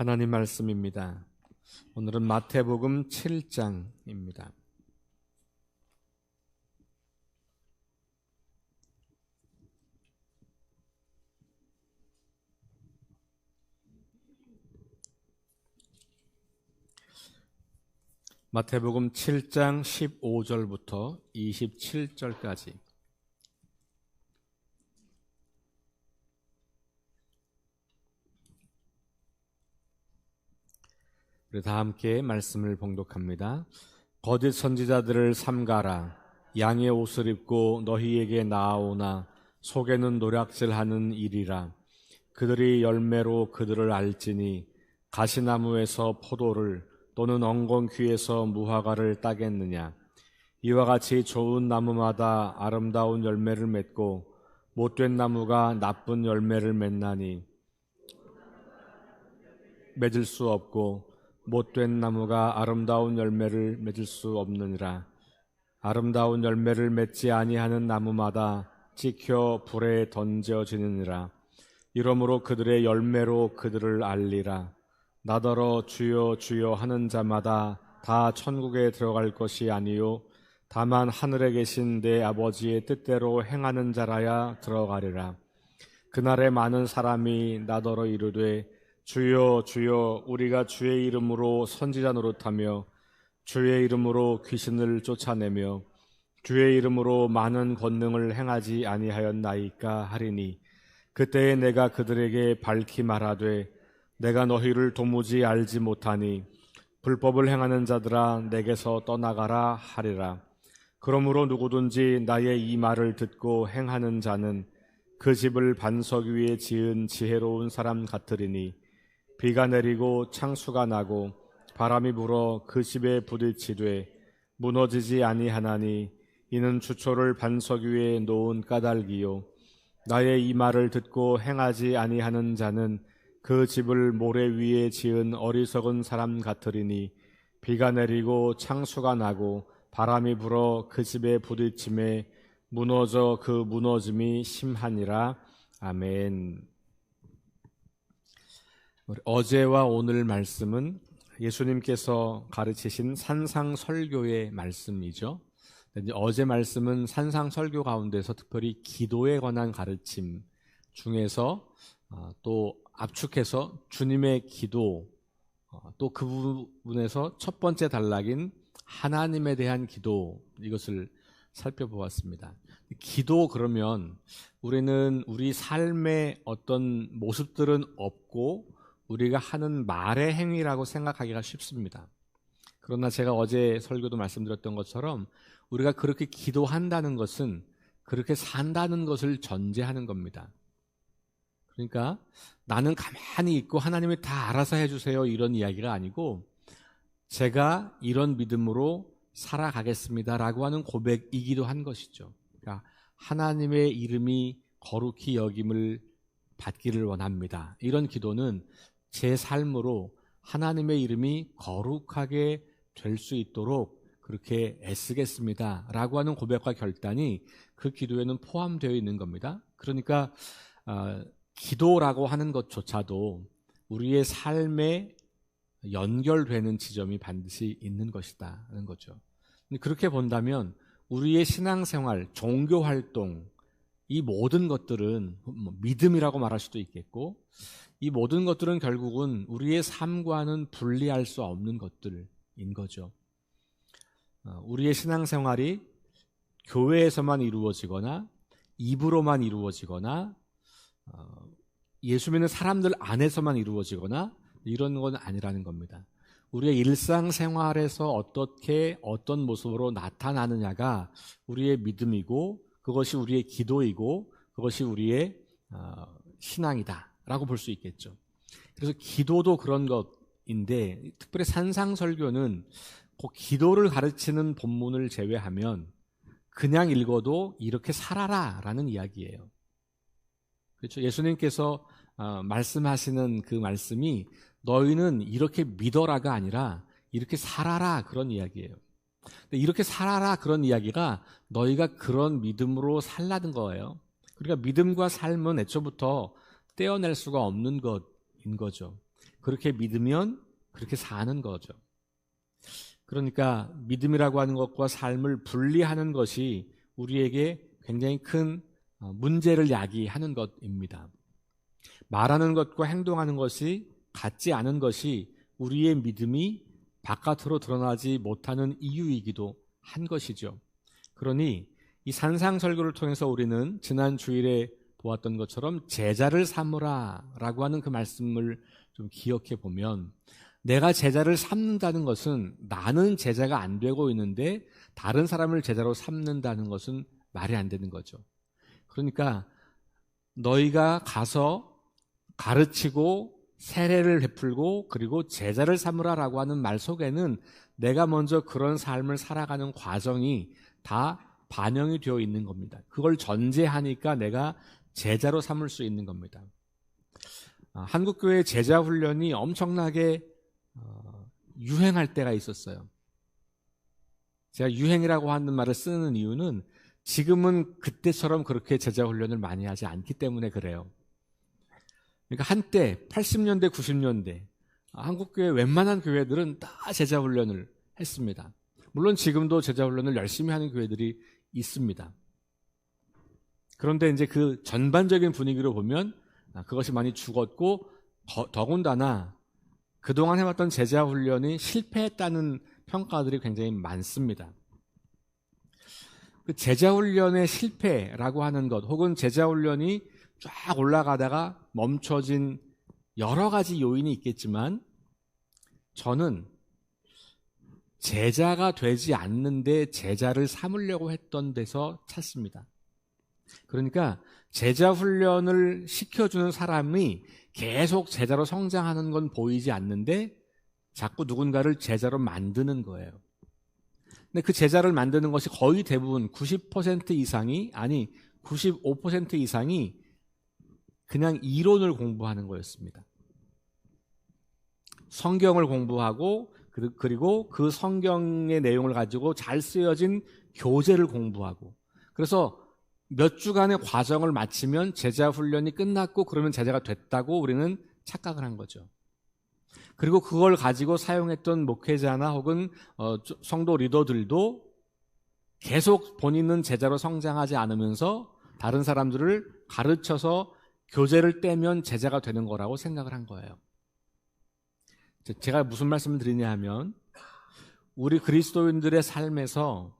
하나님 말씀입니다. 오늘은 마태복음 7장입니다. 마태복음 7장 15절부터 27절까지. 우리 다 함께 말씀을 봉독합니다. 거짓 선지자들을 삼가라. 양의 옷을 입고 너희에게 나아오나 속에는 노략질하는 일이라. 그들이 열매로 그들을 알지니 가시나무에서 포도를 또는 엉겅퀴에서 무화과를 따겠느냐. 이와 같이 좋은 나무마다 아름다운 열매를 맺고 못된 나무가 나쁜 열매를 맺나니 맺을 수 없고 못된 나무가 아름다운 열매를 맺을 수 없느니라. 아름다운 열매를 맺지 아니하는 나무마다 찍혀 불에 던져지느니라. 이러므로 그들의 열매로 그들을 알리라. 나더러 주여 주여 하는 자마다 다 천국에 들어갈 것이 아니요 다만 하늘에 계신 내 아버지의 뜻대로 행하는 자라야 들어가리라. 그날에 많은 사람이 나더러 이르되 주여 주여 우리가 주의 이름으로 선지자 노릇하며 주의 이름으로 귀신을 쫓아내며 주의 이름으로 많은 권능을 행하지 아니하였나이까 하리니 그때에 내가 그들에게 밝히 말하되 내가 너희를 도무지 알지 못하니 불법을 행하는 자들아 내게서 떠나가라 하리라. 그러므로 누구든지 나의 이 말을 듣고 행하는 자는 그 집을 반석 위에 지은 지혜로운 사람 같으리니 비가 내리고 창수가 나고 바람이 불어 그 집에 부딪히되 무너지지 아니하나니 이는 주초를 반석 위에 놓은 까닭이요 나의 이 말을 듣고 행하지 아니하는 자는 그 집을 모래 위에 지은 어리석은 사람 같으리니 비가 내리고 창수가 나고 바람이 불어 그 집에 부딪힘에 무너져 그 무너짐이 심하니라. 아멘. 어제와 오늘 말씀은 예수님께서 가르치신 산상설교의 말씀이죠. 어제 말씀은 산상설교 가운데서 특별히 기도에 관한 가르침 중에서 또 압축해서 주님의 기도, 또 그 부분에서 첫 번째 단락인 하나님에 대한 기도, 이것을 살펴보았습니다. 기도 그러면 우리는 우리 삶의 어떤 모습들은 없고 우리가 하는 말의 행위라고 생각하기가 쉽습니다. 그러나 제가 어제 설교도 말씀드렸던 것처럼 우리가 그렇게 기도한다는 것은 그렇게 산다는 것을 전제하는 겁니다. 그러니까 나는 가만히 있고 하나님이 다 알아서 해주세요 이런 이야기가 아니고 제가 이런 믿음으로 살아가겠습니다라고 하는 고백이기도 한 것이죠. 그러니까 하나님의 이름이 거룩히 여김을 받기를 원합니다. 이런 기도는 제 삶으로 하나님의 이름이 거룩하게 될 수 있도록 그렇게 애쓰겠습니다 라고 하는 고백과 결단이 그 기도에는 포함되어 있는 겁니다. 그러니까 기도라고 하는 것조차도 우리의 삶에 연결되는 지점이 반드시 있는 것이다는 거죠. 그렇게 본다면 우리의 신앙생활, 종교활동, 이 모든 것들은 믿음이라고 말할 수도 있겠고 이 모든 것들은 결국은 우리의 삶과는 분리할 수 없는 것들인 거죠. 우리의 신앙생활이 교회에서만 이루어지거나 입으로만 이루어지거나 예수 믿는 사람들 안에서만 이루어지거나 이런 건 아니라는 겁니다. 우리의 일상생활에서 어떻게 어떤 모습으로 나타나느냐가 우리의 믿음이고 그것이 우리의 기도이고 그것이 우리의 신앙이다 라고 볼 수 있겠죠. 그래서 기도도 그런 것인데 특별히 산상설교는 꼭 기도를 가르치는 본문을 제외하면 그냥 읽어도 이렇게 살아라 라는 이야기예요. 그렇죠. 예수님께서 말씀하시는 그 말씀이 너희는 이렇게 믿어라가 아니라 이렇게 살아라 그런 이야기예요. 근데 이렇게 살아라 그런 이야기가 너희가 그런 믿음으로 살라는 거예요. 그러니까 믿음과 삶은 애초부터 떼어낼 수가 없는 것인 거죠. 그렇게 믿으면 그렇게 사는 거죠. 그러니까 믿음이라고 하는 것과 삶을 분리하는 것이 우리에게 굉장히 큰 문제를 야기하는 것입니다. 말하는 것과 행동하는 것이 같지 않은 것이 우리의 믿음이 바깥으로 드러나지 못하는 이유이기도 한 것이죠. 그러니 이 산상설교를 통해서 우리는 지난 주일에 보았던 것처럼 제자를 삼으라 라고 하는 그 말씀을 좀 기억해 보면, 내가 제자를 삼는다는 것은 나는 제자가 안 되고 있는데 다른 사람을 제자로 삼는다는 것은 말이 안 되는 거죠. 그러니까 너희가 가서 가르치고 세례를 베풀고 그리고 제자를 삼으라라고 하는 말 속에는 내가 먼저 그런 삶을 살아가는 과정이 다 반영이 되어 있는 겁니다. 그걸 전제하니까 내가 제자로 삼을 수 있는 겁니다. 한국교회 제자 훈련이 엄청나게 유행할 때가 있었어요. 제가 유행이라고 하는 말을 쓰는 이유는 지금은 그때처럼 그렇게 제자 훈련을 많이 하지 않기 때문에 그래요. 그러니까 한때 80년대, 90년대 한국교회 웬만한 교회들은 다 제자 훈련을 했습니다. 물론 지금도 제자 훈련을 열심히 하는 교회들이 있습니다. 그런데 이제 그 전반적인 분위기로 보면 그것이 많이 죽었고, 더군다나 그동안 해왔던 제자 훈련이 실패했다는 평가들이 굉장히 많습니다. 그 제자 훈련의 실패라고 하는 것, 혹은 제자 훈련이 쫙 올라가다가 멈춰진 여러 가지 요인이 있겠지만, 저는 제자가 되지 않는데 제자를 삼으려고 했던 데서 찾습니다. 그러니까 제자 훈련을 시켜주는 사람이 계속 제자로 성장하는 건 보이지 않는데 자꾸 누군가를 제자로 만드는 거예요. 근데 그 제자를 만드는 것이 거의 대부분 90% 이상이, 아니 95% 이상이 그냥 이론을 공부하는 거였습니다. 성경을 공부하고 그리고 그 성경의 내용을 가지고 잘 쓰여진 교재를 공부하고, 그래서 몇 주간의 과정을 마치면 제자 훈련이 끝났고 그러면 제자가 됐다고 우리는 착각을 한 거죠. 그리고 그걸 가지고 사용했던 목회자나 혹은 성도 리더들도 계속 본인은 제자로 성장하지 않으면서 다른 사람들을 가르쳐서 교재를 떼면 제자가 되는 거라고 생각을 한 거예요. 제가 무슨 말씀을 드리냐 하면, 우리 그리스도인들의 삶에서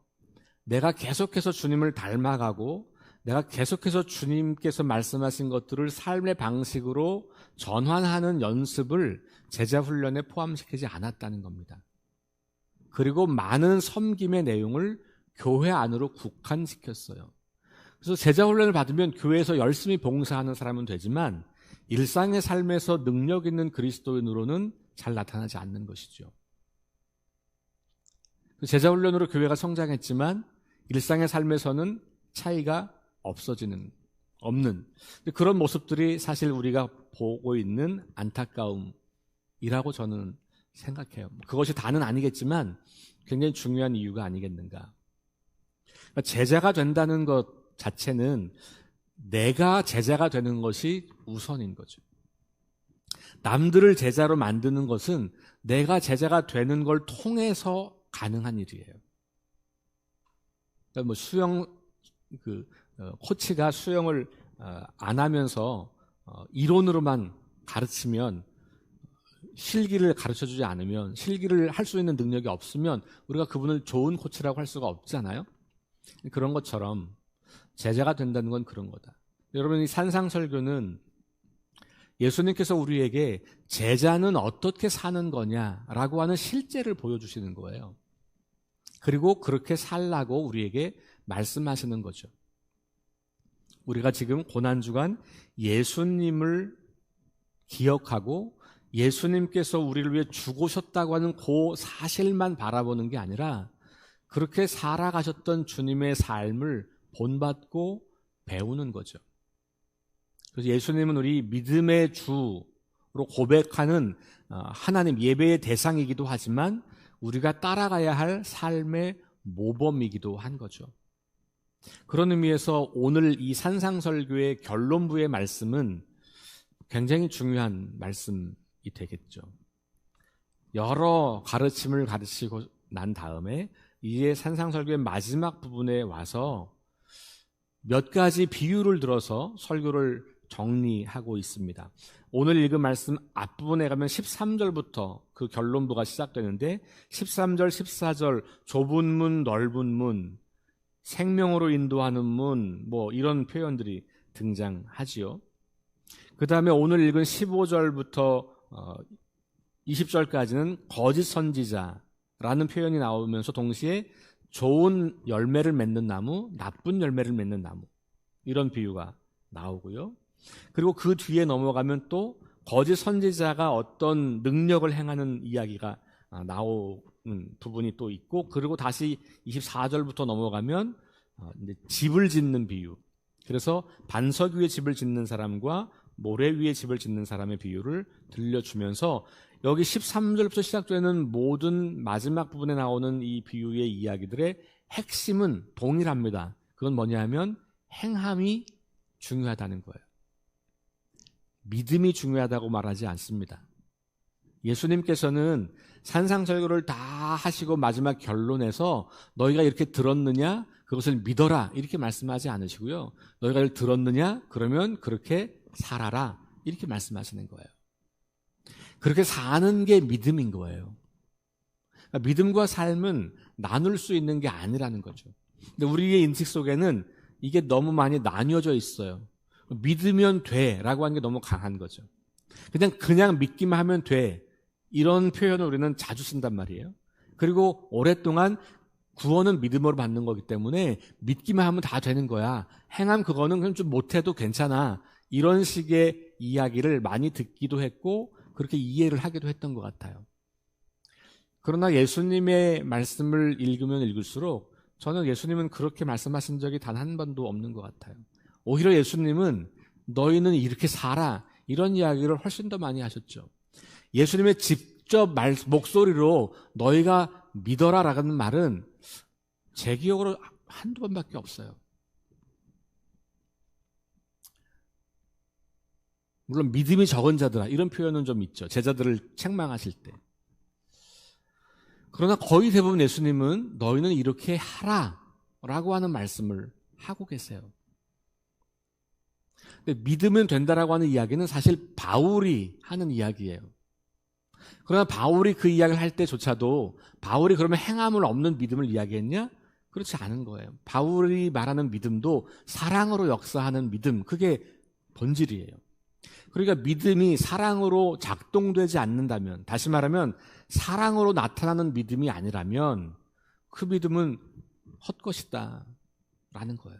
내가 계속해서 주님을 닮아가고 내가 계속해서 주님께서 말씀하신 것들을 삶의 방식으로 전환하는 연습을 제자 훈련에 포함시키지 않았다는 겁니다. 그리고 많은 섬김의 내용을 교회 안으로 국한시켰어요. 그래서 제자 훈련을 받으면 교회에서 열심히 봉사하는 사람은 되지만 일상의 삶에서 능력 있는 그리스도인으로는 잘 나타나지 않는 것이죠. 제자 훈련으로 교회가 성장했지만 일상의 삶에서는 차이가 없는 그런 모습들이 사실 우리가 보고 있는 안타까움이라고 저는 생각해요. 그것이 다는 아니겠지만 굉장히 중요한 이유가 아니겠는가. 그러니까 제자가 된다는 것 자체는 내가 제자가 되는 것이 우선인 거죠. 남들을 제자로 만드는 것은 내가 제자가 되는 걸 통해서 가능한 일이에요. 그러니까 코치가 수영을 안 하면서 이론으로만 가르치면, 실기를 가르쳐주지 않으면, 실기를 할 수 있는 능력이 없으면 우리가 그분을 좋은 코치라고 할 수가 없잖아요. 그런 것처럼 제자가 된다는 건 그런 거다. 여러분, 이 산상설교는 예수님께서 우리에게 제자는 어떻게 사는 거냐라고 하는 실제를 보여주시는 거예요. 그리고 그렇게 살라고 우리에게 말씀하시는 거죠. 우리가 지금 고난주간 예수님을 기억하고 예수님께서 우리를 위해 죽으셨다고 하는 그 사실만 바라보는 게 아니라 그렇게 살아가셨던 주님의 삶을 본받고 배우는 거죠. 그래서 예수님은 우리 믿음의 주로 고백하는 하나님 예배의 대상이기도 하지만 우리가 따라가야 할 삶의 모범이기도 한 거죠. 그런 의미에서 오늘 이 산상설교의 결론부의 말씀은 굉장히 중요한 말씀입니다. 되겠죠. 여러 가르침을 가르치고 난 다음에 이제 산상설교의 마지막 부분에 와서 몇 가지 비유를 들어서 설교를 정리하고 있습니다. 오늘 읽은 말씀 앞부분에 가면 13절부터 그 결론부가 시작되는데 13절, 14절 좁은 문, 넓은 문, 생명으로 인도하는 문, 뭐 이런 표현들이 등장하지요. 그 다음에 오늘 읽은 15절부터 20절까지는 거짓 선지자라는 표현이 나오면서 동시에 좋은 열매를 맺는 나무, 나쁜 열매를 맺는 나무 이런 비유가 나오고요. 그리고 그 뒤에 넘어가면 또 거짓 선지자가 어떤 능력을 행하는 이야기가 나오는 부분이 또 있고, 그리고 다시 24절부터 넘어가면 이제 집을 짓는 비유. 그래서 반석 위에 집을 짓는 사람과 모래 위에 집을 짓는 사람의 비유를 들려주면서 여기 13절부터 시작되는 모든 마지막 부분에 나오는 이 비유의 이야기들의 핵심은 동일합니다. 그건 뭐냐 하면 행함이 중요하다는 거예요. 믿음이 중요하다고 말하지 않습니다. 예수님께서는 산상설교를 다 하시고 마지막 결론에서 너희가 이렇게 들었느냐? 그것을 믿어라 이렇게 말씀하지 않으시고요. 너희가 이걸 들었느냐? 그러면 그렇게 살아라 이렇게 말씀하시는 거예요. 그렇게 사는 게 믿음인 거예요. 그러니까 믿음과 삶은 나눌 수 있는 게 아니라는 거죠. 근데 우리의 인식 속에는 이게 너무 많이 나뉘어져 있어요. 믿으면 돼라고 하는 게 너무 강한 거죠. 그냥 믿기만 하면 돼 이런 표현을 우리는 자주 쓴단 말이에요. 그리고 오랫동안 구원은 믿음으로 받는 거기 때문에 믿기만 하면 다 되는 거야. 행함 그거는 그냥 좀 못해도 괜찮아. 이런 식의 이야기를 많이 듣기도 했고 그렇게 이해를 하기도 했던 것 같아요. 그러나 예수님의 말씀을 읽으면 읽을수록 저는 예수님은 그렇게 말씀하신 적이 단 한 번도 없는 것 같아요. 오히려 예수님은 너희는 이렇게 살아 이런 이야기를 훨씬 더 많이 하셨죠. 예수님의 직접 목소리로 너희가 믿어라라는 말은 제 기억으로 한두 번밖에 없어요. 물론 믿음이 적은 자들아 이런 표현은 좀 있죠. 제자들을 책망하실 때. 그러나 거의 대부분 예수님은 너희는 이렇게 하라 라고 하는 말씀을 하고 계세요. 근데 믿으면 된다라고 하는 이야기는 사실 바울이 하는 이야기예요. 그러나 바울이 그 이야기를 할 때조차도 바울이 그러면 행함을 없는 믿음을 이야기했냐? 그렇지 않은 거예요. 바울이 말하는 믿음도 사랑으로 역사하는 믿음, 그게 본질이에요. 그러니까 믿음이 사랑으로 작동되지 않는다면, 다시 말하면 사랑으로 나타나는 믿음이 아니라면 그 믿음은 헛것이다 라는 거예요.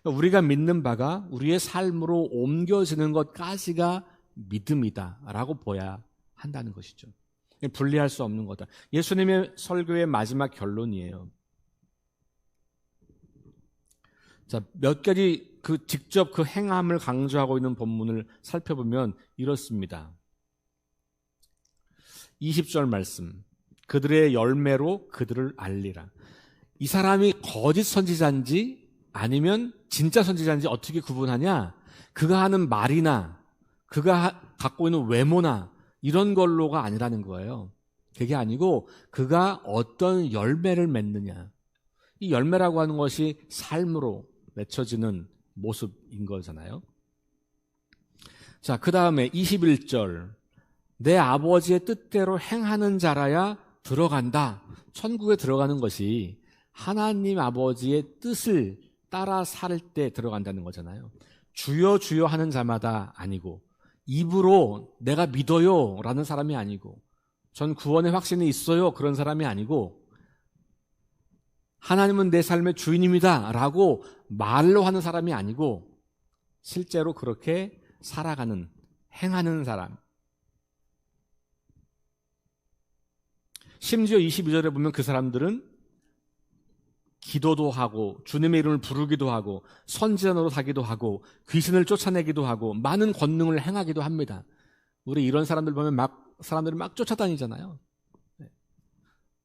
그러니까 우리가 믿는 바가 우리의 삶으로 옮겨지는 것까지가 믿음이다 라고 봐야 한다는 것이죠. 분리할 수 없는 거다. 예수님의 설교의 마지막 결론이에요. 자, 몇 가지 직접 그 행함을 강조하고 있는 본문을 살펴보면 이렇습니다. 20절 말씀. 그들의 열매로 그들을 알리라. 이 사람이 거짓 선지자인지 아니면 진짜 선지자인지 어떻게 구분하냐? 그가 하는 말이나 그가 갖고 있는 외모나 이런 걸로가 아니라는 거예요. 그게 아니고 그가 어떤 열매를 맺느냐. 이 열매라고 하는 것이 삶으로 맺혀지는 모습인 거잖아요. 자, 그 다음에 21절. 내 아버지의 뜻대로 행하는 자라야 들어간다. 천국에 들어가는 것이 하나님 아버지의 뜻을 따라 살 때 들어간다는 거잖아요. 주여 주여 하는 자마다 아니고 입으로 내가 믿어요 라는 사람이 아니고 전 구원의 확신이 있어요 그런 사람이 아니고 하나님은 내 삶의 주인입니다 라고 말로 하는 사람이 아니고 실제로 그렇게 살아가는, 행하는 사람. 심지어 22절에 보면 그 사람들은 기도도 하고 주님의 이름을 부르기도 하고 선지자 노릇하기도 하고 귀신을 쫓아내기도 하고 많은 권능을 행하기도 합니다. 우리 이런 사람들 보면 사람들이 막 쫓아다니잖아요.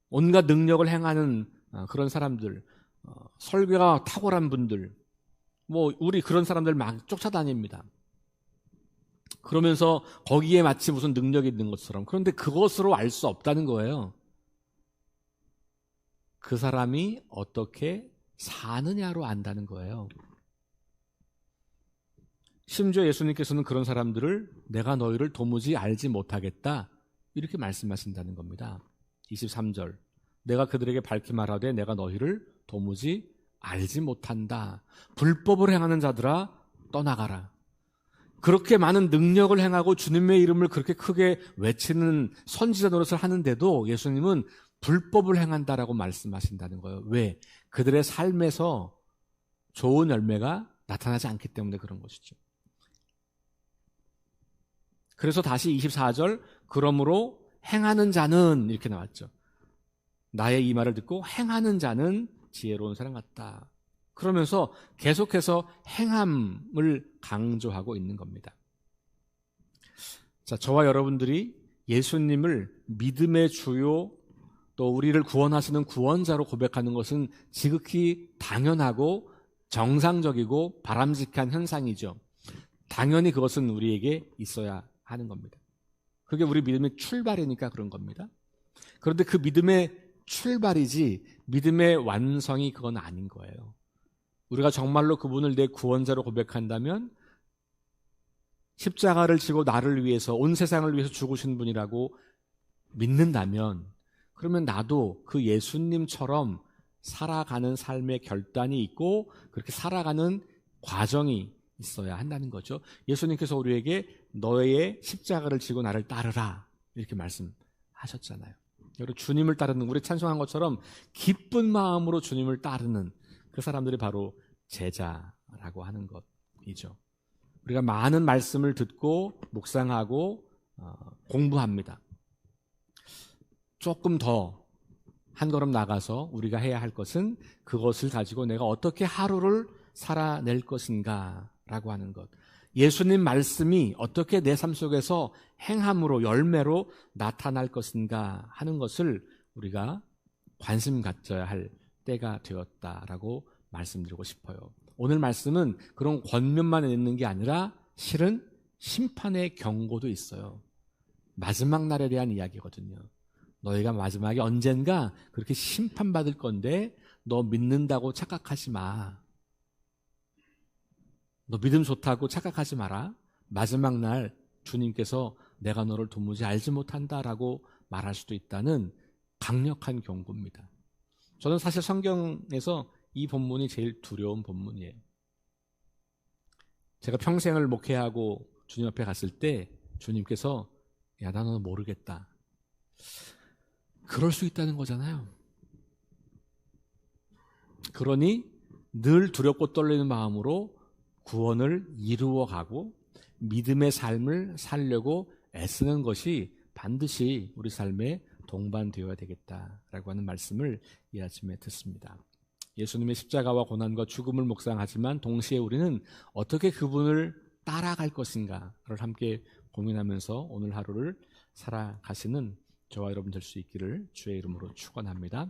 온갖 능력을 행하는 그런 사람들, 설교가 탁월한 분들, 우리 그런 사람들 막 쫓아다닙니다. 그러면서 거기에 마치 무슨 능력이 있는 것처럼. 그런데 그것으로 알 수 없다는 거예요. 그 사람이 어떻게 사느냐로 안다는 거예요. 심지어 예수님께서는 그런 사람들을 내가 너희를 도무지 알지 못하겠다 이렇게 말씀하신다는 겁니다. 23절 내가 그들에게 밝히 말하되 내가 너희를 도무지 알지 못한다. 불법을 행하는 자들아 떠나가라. 그렇게 많은 능력을 행하고 주님의 이름을 그렇게 크게 외치는 선지자 노릇을 하는데도 예수님은 불법을 행한다라고 말씀하신다는 거예요. 왜? 그들의 삶에서 좋은 열매가 나타나지 않기 때문에 그런 것이죠. 그래서 다시 24절 그러므로 행하는 자는 이렇게 나왔죠. 나의 이 말을 듣고 행하는 자는 지혜로운 사람 같다. 그러면서 계속해서 행함을 강조하고 있는 겁니다. 자, 저와 여러분들이 예수님을 믿음의 주요 또 우리를 구원하시는 구원자로 고백하는 것은 지극히 당연하고 정상적이고 바람직한 현상이죠. 당연히 그것은 우리에게 있어야 하는 겁니다. 그게 우리 믿음의 출발이니까 그런 겁니다. 그런데 그 믿음의 출발이지 믿음의 완성이 그건 아닌 거예요. 우리가 정말로 그분을 내 구원자로 고백한다면 십자가를 지고 나를 위해서 온 세상을 위해서 죽으신 분이라고 믿는다면 그러면 나도 그 예수님처럼 살아가는 삶의 결단이 있고 그렇게 살아가는 과정이 있어야 한다는 거죠. 예수님께서 우리에게 너의 십자가를 지고 나를 따르라 이렇게 말씀하셨잖아요. 여러분 주님을 따르는 우리 찬송한 것처럼 기쁜 마음으로 주님을 따르는 그 사람들이 바로 제자라고 하는 것이죠. 우리가 많은 말씀을 듣고 묵상하고 공부합니다. 조금 더 한 걸음 나가서 우리가 해야 할 것은 그것을 가지고 내가 어떻게 하루를 살아낼 것인가 라고 하는 것. 예수님 말씀이 어떻게 내 삶 속에서 행함으로 열매로 나타날 것인가 하는 것을 우리가 관심 갖져야 할 때가 되었다라고 말씀드리고 싶어요. 오늘 말씀은 그런 권면만 있는 게 아니라 실은 심판의 경고도 있어요. 마지막 날에 대한 이야기거든요. 너희가 마지막에 언젠가 그렇게 심판받을 건데 너 믿는다고 착각하지 마. 너 믿음 좋다고 착각하지 마라. 마지막 날 주님께서 내가 너를 도무지 알지 못한다라고 말할 수도 있다는 강력한 경고입니다. 저는 사실 성경에서 이 본문이 제일 두려운 본문이에요. 제가 평생을 목회하고 주님 앞에 갔을 때 주님께서 야, 나 너는 모르겠다. 그럴 수 있다는 거잖아요. 그러니 늘 두렵고 떨리는 마음으로 구원을 이루어가고 믿음의 삶을 살려고 애쓰는 것이 반드시 우리 삶에 동반되어야 되겠다라고 하는 말씀을 이 아침에 듣습니다. 예수님의 십자가와 고난과 죽음을 묵상하지만 동시에 우리는 어떻게 그분을 따라갈 것인가를 함께 고민하면서 오늘 하루를 살아가시는 저와 여러분 될 수 있기를 주의 이름으로 축원합니다.